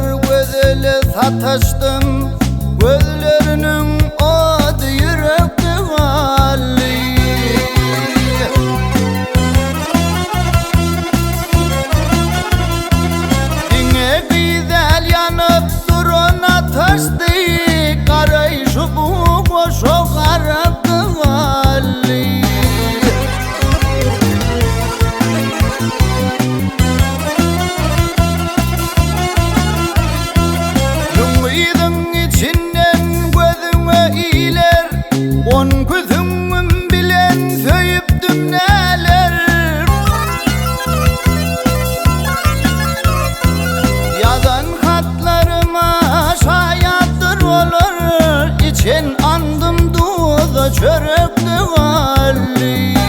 gözüyle sataştım, gözlerinin adı yürekte hali. Dine güzel yanıp durun ateşti, karayışı bu boş o karardı hali. Ümidin içinden gözüme iyiler, on gözümün bilen söyüptüm neler. Yazan hatlarıma şayattır olur, için andım duza çörekti hali.